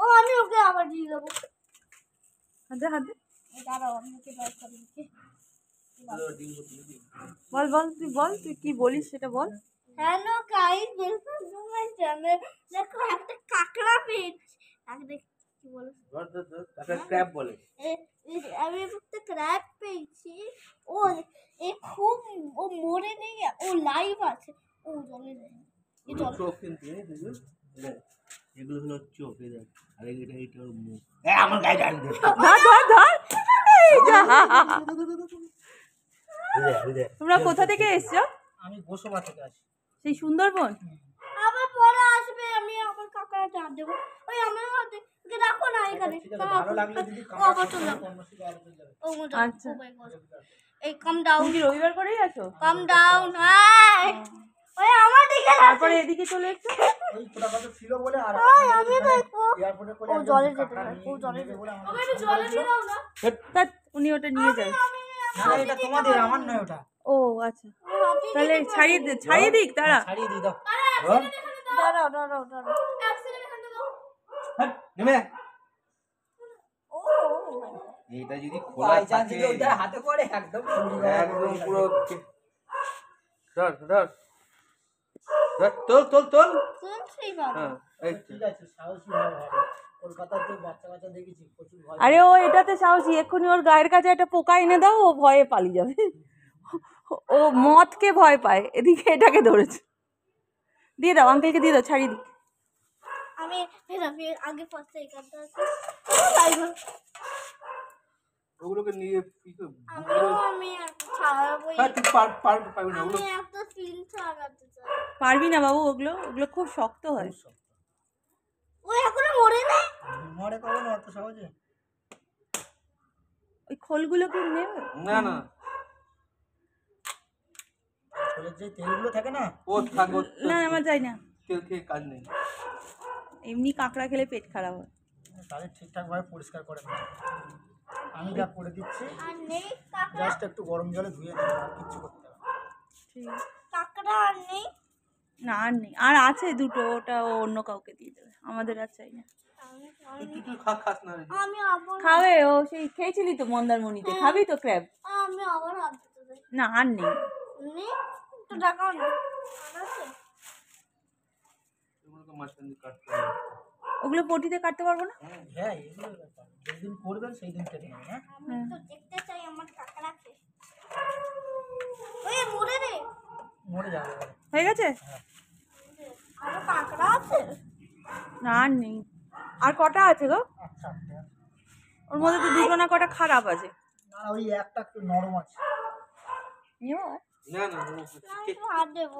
ও আমি ওকে আবার দিয়ে দেবো। হাতে হাতে দাঁড়াও আমি ওকে বের করে দিচ্ছি। বল বল তুই কি বলিস সেটা বল। Hello guys, welcome to my channel. দেখো একটা কাঁকড়া পেয়েছি। তাকে দেখ কি বলে? তাকে ক্র্যাব বলে। আমি একটা ক্র্যাব পেয়েছি। ও খুব ও মরে নেই, ও লাইভ আছে, ও জলে নেই। চোখ কিন্তু এগুলো হলো চোখ, এদের আর এটা ওর মুখ। আমার গায়ে গায়ে ধর ধর ধর। তোমরা কোথা থেকে এসছো? আমি গোসবা থেকে আসি। সেই সুন্দরবন? আবার পরে আসবে, আমি আবার কাঁকড়া চাপ দেবো। ওই আমার হাতে ওকে রাখো না এখানে। ভালো লাগলে দিদি ও আবার চলে যাবে। ও মজা। আচ্ছা। এই কাম ডাউন, তুমি কি রবিবার করেই আছো? কাম ডাউন। হাই ওই আমার দিকে তারপরে এদিকে চলে একটু। ওই ফোটা কথা ছিল বলে আর ওই আমি দেখবো। এয়ারপোর্টে করে ও জলে যেতে পারে, ও জলে যেতে পারে। আমি একটু জলে দিয়ে দাও না। তা উনি ওটা নিয়ে যান। না এটা তোমাদের, আমার নয় ওটা। ও আচ্ছা, তাহলে ছাড়িয়ে দিক তারা। ছাড়িয়ে দিই দাও। দাঁড়াও দাঁড়াও দাঁড়াও। নেমে ও এটা যদি খোলা থাকে ওটা হাতে পড়ে একদম একদম পুরো ধর ধর ধর, তোল তোল তোল। শুনছি বাবা। হ্যাঁ এই তো। ঠিক আছে, সাহসী হবে। কলকাতাতে বাচ্চা বাচ্চা দেখেছি প্রচুর ভয়। আরে ও এটাতে সাহসী, এক্ষুনি ওর গায়ের কাছে একটা পোকা এনে দাও, ও ভয়ে পালিয়ে যাবে। ও মদকে ভয় পায়, এদিকে এটাকে ধরেছে। দিয়ে দাও, আঙ্কেলকে দিয়ে দাও, ছাড়িয়ে দিক। আমি আগে ফার্স্টে এখানটা আছে। ওগুলোকে নিয়ে আমি একটা ছাড়াবো। তুই পারবি না ওগুলো। আমি একটা সিন ছাড়াতে চাই। পারবি না বাবু, ওগুলো খুব শক্ত হয়। ও এখনো মরে নাই। মরে কবে না অত সহজে? ওই খোলগুলো কি নেবে? না না খোলের যে তেলগুলো থাকে না, ও থাকো। না আমার যাই না, তেল খেয়ে কাজ নেই। এমনি কাঁকড়া খেলে পেট খারাপ হয়। তাহলে ঠিকঠাক ভাবে পরিষ্কার করে না। আমি যা করে দিচ্ছি, আর নেই কাঁকড়া। জাস্ট একটু গরম জলে ধুয়ে দিই, আর কিচ্ছু করতে হবে না। ঠিক আছে। কাঁকড়া আর নেই। না আর নেই, আর আছে দুটো, ওটা ও অন্য কাউকে দিয়ে দেবে, আমাদের আর চাই না। তুই খাস না রে। আমি আবার খাবে ও, সেই খেয়েছিলি তো মন্দারমণিতে, খাবি তো ক্র্যাব। আমি আবার হাত দিতে চাই। না আর নেই। নেই তো দেখাও না। আর আছে? এগুলোকে মাঝখান দিয়ে কাটতে হবে। ওগুলো পটিতে কাটতে পারবো না। হ্যাঁ, এগুলোই ব্যাপার। যেদিন করবেন সেই দিন কেটে নেবেন। হ্যাঁ, আমি তো দেখতে চাই আমার কাঁকড়াকে। ওই মরে রে। মরে যাবে বলে। হয়ে গেছে? আরো কাঁকড়া আছে? না আর নেই। আর কটা আছে গো? আচ্ছা আচ্ছা। ওর মধ্যে তো দুটো না কটা খারাপ আছে। না ওই একটা একটু নরম আছে। নিও। না না আমি তো হাত দেবো।